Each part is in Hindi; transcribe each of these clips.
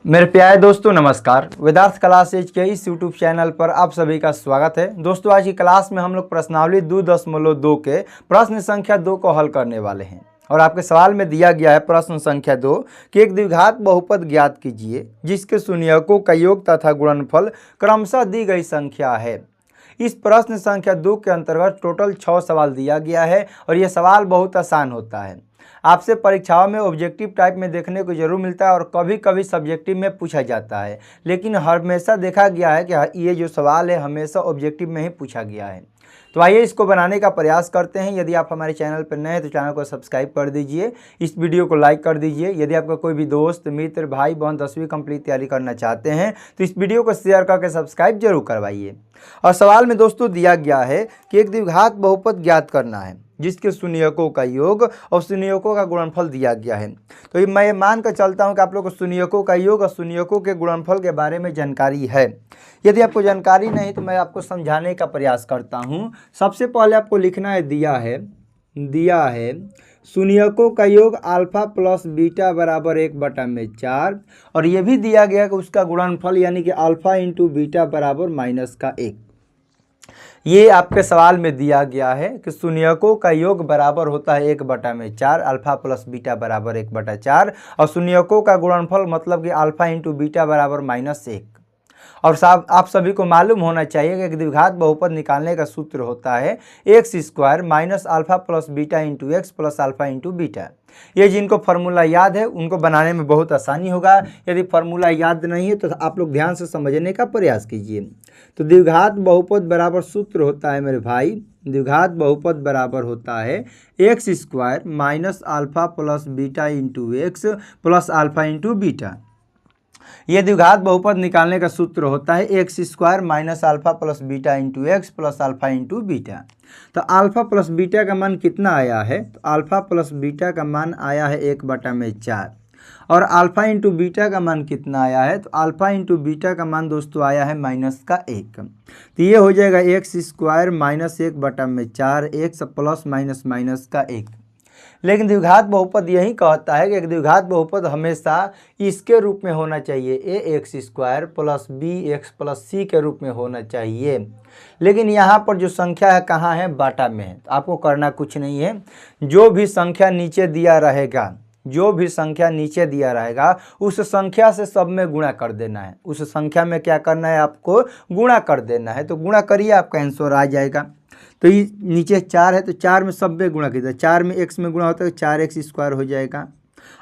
मेरे प्यारे दोस्तों नमस्कार। वेदार्थ क्लासेज के इस यूट्यूब चैनल पर आप सभी का स्वागत है। दोस्तों आज की क्लास में हम लोग प्रश्नावली 2.2 के प्रश्न संख्या 2 को हल करने वाले हैं। और आपके सवाल में दिया गया है प्रश्न संख्या 2 कि एक द्विघात बहुपद ज्ञात कीजिए जिसके शून्यकों का योग तथा गुणनफल क्रमशः दी गई संख्या है। इस प्रश्न संख्या 2 के अंतर्गत टोटल 6 सवाल दिया गया है और यह सवाल बहुत आसान होता है। आपसे परीक्षाओं में ऑब्जेक्टिव टाइप में देखने को जरूर मिलता है और कभी कभी सब्जेक्टिव में पूछा जाता है, लेकिन हमेशा देखा गया है कि ये जो सवाल है हमेशा ऑब्जेक्टिव में ही पूछा गया है। तो आइए इसको बनाने का प्रयास करते हैं। यदि आप हमारे चैनल पर नए हैं तो चैनल को सब्सक्राइब कर दीजिए, इस वीडियो को लाइक कर दीजिए। यदि आपका कोई भी दोस्त मित्र भाई बहन 10वीं कंप्लीट तैयारी करना चाहते हैं तो इस वीडियो को शेयर करके सब्सक्राइब जरूर करवाइए। और सवाल में दोस्तों दिया गया है कि एक द्विघात बहुपद ज्ञात करना है जिसके शून्यकों का योग और शून्यकों का गुणनफल दिया गया है। तो मैं ये मान कर चलता हूँ कि आप लोग को शून्यकों का योग और शून्यकों के गुणनफल के बारे में जानकारी है। यदि आपको जानकारी नहीं तो मैं आपको समझाने का प्रयास करता हूँ। सबसे पहले आपको लिखना है दिया है शून्यकों का योग अल्फा प्लस बीटा बराबर 1/4 और ये भी दिया गया कि उसका गुणनफल यानी कि अल्फा इंटू बीटा बराबर -1। ये आपके सवाल में दिया गया है कि शून्यकों का योग बराबर होता है 1/4, अल्फा प्लस बीटा बराबर 1/4 और शून्यकों का गुणनफल मतलब कि अल्फा इंटू बीटा बराबर -1। और साहब आप सभी को मालूम होना चाहिए कि एक द्विघात बहुपद निकालने का सूत्र होता है x² minus alpha plus beta into x plus alpha into beta. ये जिनको फार्मूला याद है उनको बनाने में बहुत आसानी होगा। यदि फार्मूला याद नहीं है तो आप लोग ध्यान से समझने का प्रयास कीजिए। तो द्विघात बहुपद बराबर सूत्र होता है मेरे भाई, द्विघात बहुपद बराबर होता है x² minus alpha plus beta into x plus alpha into beta. ये द्विघात बहुपद निकालने का सूत्र होता है x² minus alpha plus beta into x plus alpha into beta. तो अल्फा प्लस बीटा का मान कितना आया है? तो अल्फा प्लस बीटा का मान आया है 1/4 और अल्फा इंटू बीटा का मान कितना आया है? तो अल्फा इंटू बीटा का मान दोस्तों आया है -1। तो ये हो जाएगा x² माइनस 1/4 x प्लस -1। लेकिन द्विघात बहुपद यही कहता है कि एक द्विघात बहुपद हमेशा इसके रूप में होना चाहिए ax² plus bx plus c के रूप में होना चाहिए। लेकिन यहाँ पर जो संख्या है कहाँ है? बाटा में है। तो आपको करना कुछ नहीं है, जो भी संख्या नीचे दिया रहेगा उस संख्या से सब में गुणा कर देना है। उस संख्या में क्या करना है? आपको गुणा कर देना है। तो गुणा करिए, आपका आंसर आ जाएगा। तो ये नीचे 4 है तो 4 में सब में गुणा कीजिए। 4 में x में गुणा होता है तो 4x² हो जाएगा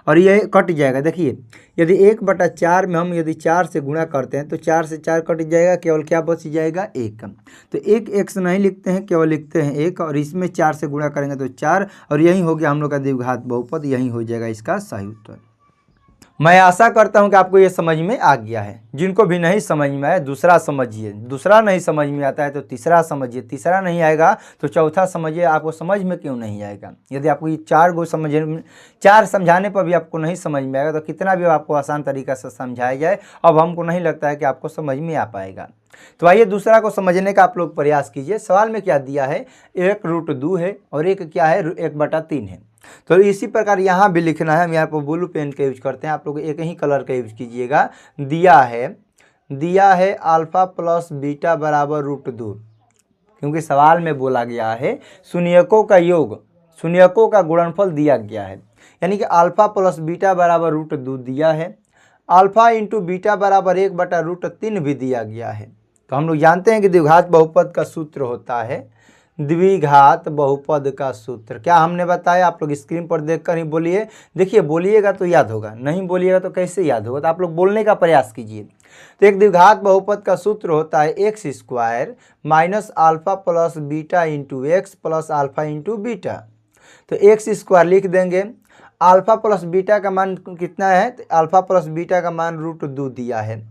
और ये कट जाएगा। देखिए यदि 1/4 में हम यदि 4 से गुणा करते हैं तो 4 से 4 कट जाएगा, केवल क्या बच जाएगा? 1। तो 1x नहीं लिखते हैं, केवल लिखते हैं 1 और इसमें 4 से गुणा करेंगे तो 4 और यही हो गया हम लोग का द्विघात बहुपद। यही हो जाएगा इसका सही उत्तर। मैं आशा करता हूं कि आपको ये समझ में आ गया है। जिनको भी नहीं समझ में आया दूसरा समझिए, दूसरा नहीं समझ में आता है तो तीसरा समझिए, तीसरा नहीं आएगा तो चौथा समझिए। आपको समझ में क्यों नहीं आएगा? यदि आपको ये 4 समझाने पर भी आपको नहीं समझ में आएगा तो कितना भी आपको आसान तरीका से समझाया जाए अब हमको नहीं लगता है कि आपको समझ में आ पाएगा। तो आइए दूसरा को समझने का आप लोग प्रयास कीजिए। सवाल में क्या दिया है? 1√2 है और एक क्या है? 1/3 है। तो इसी प्रकार यहाँ भी लिखना है। हम यहाँ पर ब्लू पेन का यूज करते हैं, आप लोग एक ही कलर का यूज कीजिएगा। दिया है अल्फा प्लस बीटा बराबर √2, क्योंकि सवाल में बोला गया है शून्यकों का योग, शून्यकों का गुणनफल दिया गया है, यानी कि अल्फा प्लस बीटा बराबर √2 दिया है। अल्फा इंटू बीटा बराबर 1/√3 भी दिया गया है। तो हम लोग जानते हैं कि द्विघात बहुपद का सूत्र होता है, द्विघात बहुपद का सूत्र क्या हमने बताया? आप लोग स्क्रीन पर देखकर ही बोलिए। देखिए बोलिएगा तो याद होगा, नहीं बोलिएगा तो कैसे याद होगा? तो आप लोग बोलने का प्रयास कीजिए। तो एक द्विघात बहुपद का सूत्र होता है x² minus alpha plus beta into x plus alpha into beta. तो x² लिख देंगे। अल्फा प्लस बीटा का मान कितना है? तो अल्फा प्लस बीटा का मान √2 दिया है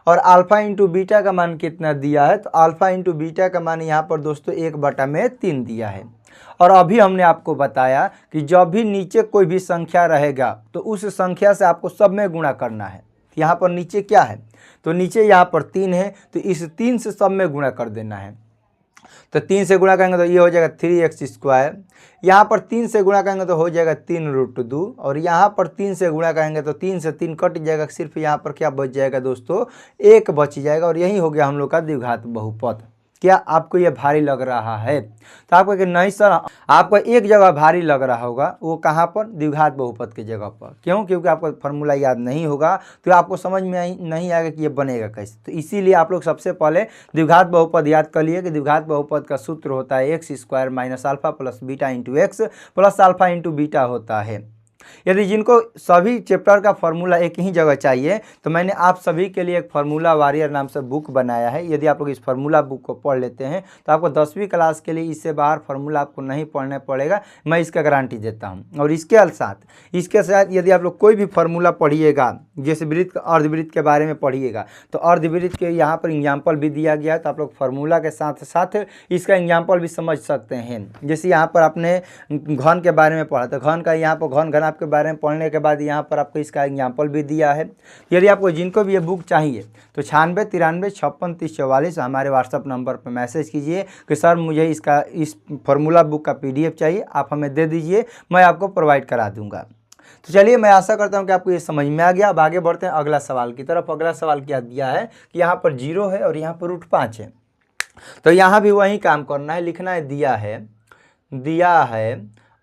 और अल्फा इंटू बीटा का मान कितना दिया है? तो अल्फा इंटू बीटा का मान यहाँ पर दोस्तों 1/3 दिया है। और अभी हमने आपको बताया कि जब भी नीचे कोई भी संख्या रहेगा तो उस संख्या से आपको सब में गुणा करना है। यहाँ पर नीचे क्या है? तो नीचे यहाँ पर 3 है तो इस 3 से सब में गुणा कर देना है। तो 3 से गुणा करेंगे तो ये हो जाएगा 3x²। यहाँ पर 3 से गुणा करेंगे तो हो जाएगा 3√2 और यहाँ पर 3 से गुणा करेंगे तो 3 से 3 कट जाएगा, सिर्फ यहाँ पर क्या बच जाएगा दोस्तों, 1 बच जाएगा। और यही हो गया हम लोग का द्विघात बहुपद। क्या आपको ये भारी लग रहा है? तो आपको कि नहीं सर, आपको एक जगह भारी लग रहा होगा, वो कहाँ पर, द्विघात बहुपद की जगह पर। क्यों? क्योंकि आपको फार्मूला याद नहीं होगा तो आपको समझ में नहीं आएगा कि ये बनेगा कैसे। तो इसीलिए आप लोग सबसे पहले द्विघात बहुपद याद कर लिए कि द्विघात बहुपद का सूत्र होता है x² minus alpha plus beta into x plus alpha into beta होता है। यदि जिनको सभी चैप्टर का फार्मूला एक ही जगह चाहिए तो मैंने आप सभी के लिए एक फार्मूला वॉरियर नाम से बुक बनाया है। यदि आप लोग इस फार्मूला बुक को पढ़ लेते हैं तो आपको 10वीं क्लास के लिए इससे बाहर फार्मूला आपको नहीं पढ़ना पड़ेगा, मैं इसका गारंटी देता हूं। और इसके साथ यदि आप लोग कोई भी फार्मूला पढ़िएगा, जैसे वृत्त अर्धवृत्त के बारे में पढ़िएगा तो अर्धवृत्त के यहाँ पर एग्जाम्पल भी दिया गया है, तो आप लोग फार्मूला के साथ साथ इसका एग्जाम्पल भी समझ सकते हैं। जैसे यहाँ पर आपने घन के बारे में पढ़ा तो घन का यहाँ पर घन आपके बारे में पढ़ने के बाद यहाँ पर आपको इसका एग्जाम्पल भी दिया है। यदि आपको जिनको भी ये बुक चाहिए तो 96 93 56 30 44 हमारे व्हाट्सअप नंबर पर मैसेज कीजिए कि सर मुझे इस फार्मूला बुक का PDF चाहिए, आप हमें दे दीजिए, मैं आपको प्रोवाइड करा दूंगा। तो चलिए, मैं आशा करता हूं कि आपको ये समझ में आ गया। अब आगे बढ़ते हैं अगला सवाल की तरफ। अगला सवाल क्या दिया है कि यहाँ पर 0 है और यहाँ पर √5 है, तो यहाँ भी वही काम करना है, लिखना है दिया है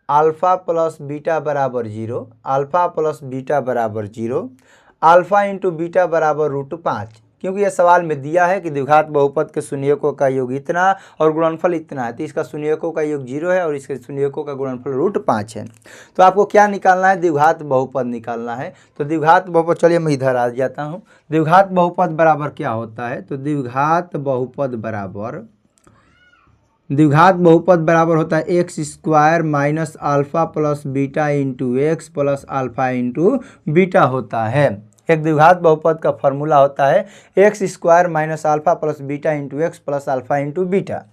अल्फ़ा प्लस बीटा बराबर 0, अल्फ़ा प्लस बीटा बराबर 0, अल्फ़ा इंटू बीटा बराबर √5। क्योंकि यह सवाल में दिया है कि द्विघात बहुपद के शून्यकों का योग इतना और गुणनफल इतना है, तो इसका शून्यकों का योग 0 है और इसके शून्यकों का गुणनफल √5 है। तो आपको क्या निकालना है, द्विघात बहुपद निकालना है। तो द्विघात बहुपद, चलिए मैं इधर आ जाता हूँ। द्विघात बहुपद बराबर क्या होता है, तो द्विघात बहुपद बराबर होता है x² minus alpha plus beta into x plus alpha into beta होता है। एक द्विघात बहुपद का फॉर्मूला होता है x² minus alpha plus beta into x plus alpha into beta.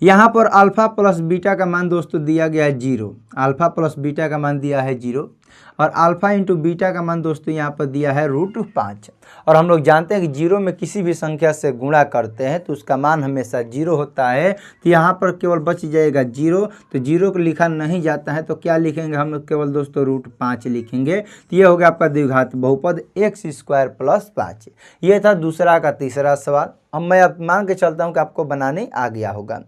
यहाँ पर अल्फ़ा प्लस बीटा का मान दोस्तों दिया गया है 0, अल्फ़ा प्लस बीटा का मान दिया है 0 और अल्फ़ा इंटू बीटा का मान दोस्तों यहाँ पर दिया है √5। और हम लोग जानते हैं कि 0 में किसी भी संख्या से गुणा करते हैं तो उसका मान हमेशा 0 होता है। तो यहाँ पर केवल बच जाएगा 0, तो 0 को लिखा नहीं जाता है तो क्या लिखेंगे हम लोग, केवल दोस्तों √5 लिखेंगे। तो ये हो गया आपका द्विघात बहुपद x² प्लस 5। ये था दूसरा का तीसरा सवाल। अब मैं अब मान के चलता हूँ कि आपको बनाने आ गया होगा।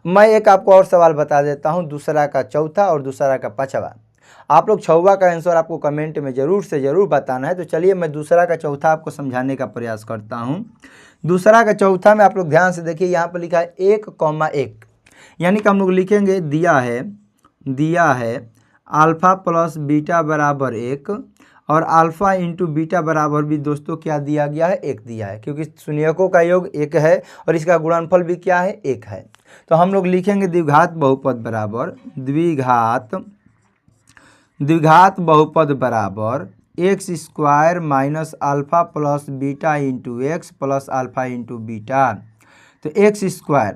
मैं एक आपको और सवाल बता देता हूँ, दूसरा का चौथा और दूसरा का पाँचवा। आप लोग 6वां का आंसर आपको कमेंट में ज़रूर से ज़रूर बताना है। तो चलिए मैं दूसरा का चौथा आपको समझाने का प्रयास करता हूँ। दूसरा का चौथा में आप लोग ध्यान से देखिए, यहाँ पर लिखा है 1,1, यानी कि हम लोग लिखेंगे दिया है अल्फ़ा प्लस बीटा बराबर 1 और अल्फ़ा इंटू बीटा बराबर भी दोस्तों क्या दिया गया है, 1 दिया है, क्योंकि शून्यकों का योग 1 है और इसका गुणनफल भी क्या है, 1 है। तो हम लोग लिखेंगे द्विघात बहुपद बराबर बहुपद बराबर x² minus alpha plus beta into x plus alpha into beta. तो x²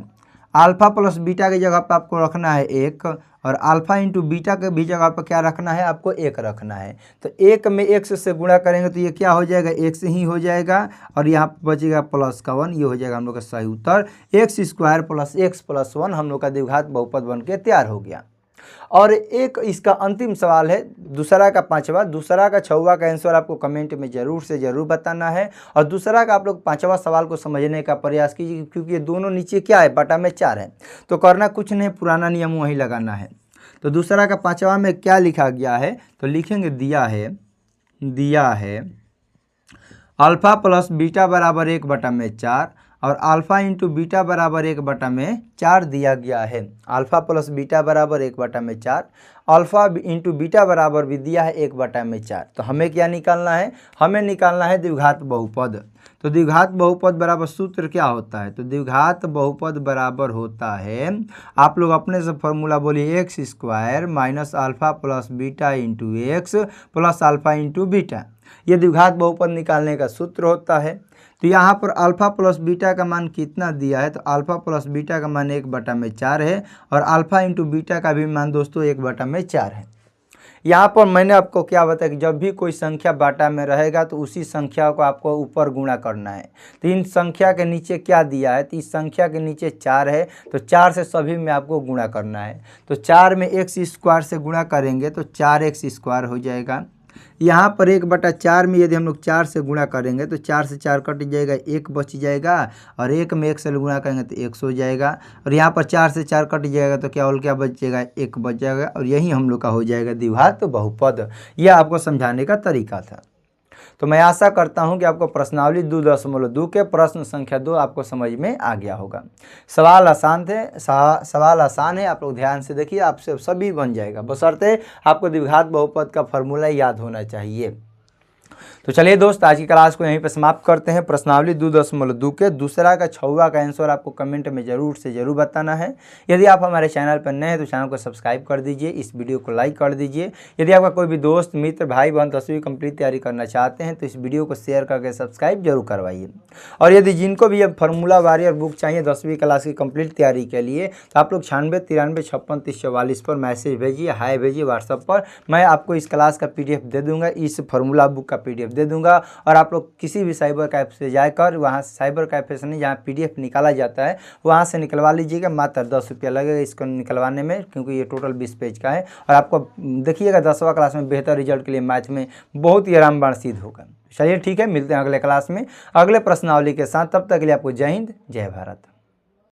अल्फ़ा प्लस बीटा की जगह पर आपको रखना है 1 और अल्फ़ा इंटू बीटा के भी जगह पर क्या रखना है, आपको 1 रखना है। तो 1 में x से गुणा करेंगे तो ये क्या हो जाएगा, x ही हो जाएगा और यहाँ पर बचेगा प्लस का 1। ये हो जाएगा हम लोग का सही उत्तर, x² प्लस x प्लस 1 हम लोग का द्विघात बहुपद बन के तैयार हो गया। और एक इसका अंतिम सवाल है दूसरा का पाँचवा। दूसरा का 6वां का आंसर आपको कमेंट में ज़रूर से ज़रूर बताना है और दूसरा का आप लोग 5वां सवाल को समझने का प्रयास कीजिए, क्योंकि ये दोनों नीचे क्या है, बटा में 4 है, तो करना कुछ नहीं, पुराना नियम वही लगाना है। तो दूसरा का 5वां में क्या लिखा गया है, तो लिखेंगे दिया है अल्फ़ा प्लस बीटा बराबर 1/4 और अल्फ़ा इंटू बीटा बराबर 1/4 दिया गया है। अल्फ़ा प्लस बीटा बराबर 1/4, अल्फ़ा इंटू बीटा बराबर भी दिया है 1/4। तो हमें क्या निकालना है, हमें निकालना है द्विघात बहुपद। तो द्विघात बहुपद बराबर सूत्र क्या होता है, तो द्विघात बहुपद बराबर होता है, आप लोग अपने से फॉर्मूला बोलिए, x² minus alpha plus beta into x plus alpha into beta. ये द्विघात बहुपद निकालने का सूत्र होता है। तो यहाँ पर अल्फ़ा प्लस बीटा का मान कितना दिया है, तो अल्फ़ा प्लस बीटा का मान 1/4 है और अल्फ़ा इंटू बीटा का भी मान दोस्तों 1/4 है। यहाँ पर मैंने आपको क्या बताया कि जब भी कोई संख्या बाटा में रहेगा तो उसी संख्या को आपको ऊपर गुणा करना है। तो इन संख्या के नीचे क्या दिया है, तो इस संख्या के नीचे 4 है, तो 4 से सभी में आपको गुणा करना है। तो 4 में x स्क्वायर से गुणा करेंगे तो 4x स्क्वायर हो जाएगा। यहाँ पर 1/4 में यदि हम लोग 4 से गुणा करेंगे तो 4 से 4 कट जाएगा, 1 बच जाएगा, और 1 में 1 से गुणा करेंगे तो 1 हो जाएगा, और यहाँ पर 4 से 4 कट जाएगा तो क्या बचेगा, 1 बच जाएगा, और यही हम लोग का हो जाएगा द्विघात बहुपद। यह आपको समझाने का तरीका था। तो मैं आशा करता हूं कि आपको प्रश्नावली 2.2 के प्रश्न संख्या 2 आपको समझ में आ गया होगा। सवाल आसान थे, सवाल आसान है, आप लोग ध्यान से देखिए, आपसे सभी बन जाएगा, बशर्ते आपको द्विघात बहुपद का फॉर्मूला याद होना चाहिए। तो चलिए दोस्त, आज की क्लास को यहीं पर समाप्त करते हैं। प्रश्नावली 2.2 के दूसरा का 6वां का आंसर आपको कमेंट में जरूर बताना है। यदि आप हमारे चैनल पर नए हैं तो चैनल को सब्सक्राइब कर दीजिए, इस वीडियो को लाइक कर दीजिए। यदि आपका कोई भी दोस्त मित्र भाई बहन 10वीं कंप्लीट तैयारी करना चाहते हैं तो इस वीडियो को शेयर करके सब्सक्राइब जरूर करवाइए। और यदि जिनको भी अब फार्मूला वारियर बुक चाहिए 10वीं क्लास की कंप्लीट तैयारी के लिए तो आप लोग 96 93 56 30 44 पर मैसेज भेजिए, हाय भेजिए व्हाट्सएप पर। मैं आपको इस क्लास का PDF दे दूंगा, इस फार्मूला बुक का PDF दे दूंगा। और आप लोग किसी भी साइबर कैफे से जाकर, वहाँ साइबर कैफे से नहीं, जहाँ PDF निकाला जाता है वहाँ से निकलवा लीजिएगा। मात्र 10 रुपया लगेगा इसको निकलवाने में, क्योंकि ये टोटल 20 पेज का है। और आपको देखिएगा 10वां क्लास में बेहतर रिजल्ट के लिए मैथ में बहुत ही आरामदायक सिद्ध होगा। चलिए ठीक है, मिलते हैं अगले क्लास में अगले प्रश्नावली के साथ। तब तक के लिए आपको जय हिंद, जय भारत।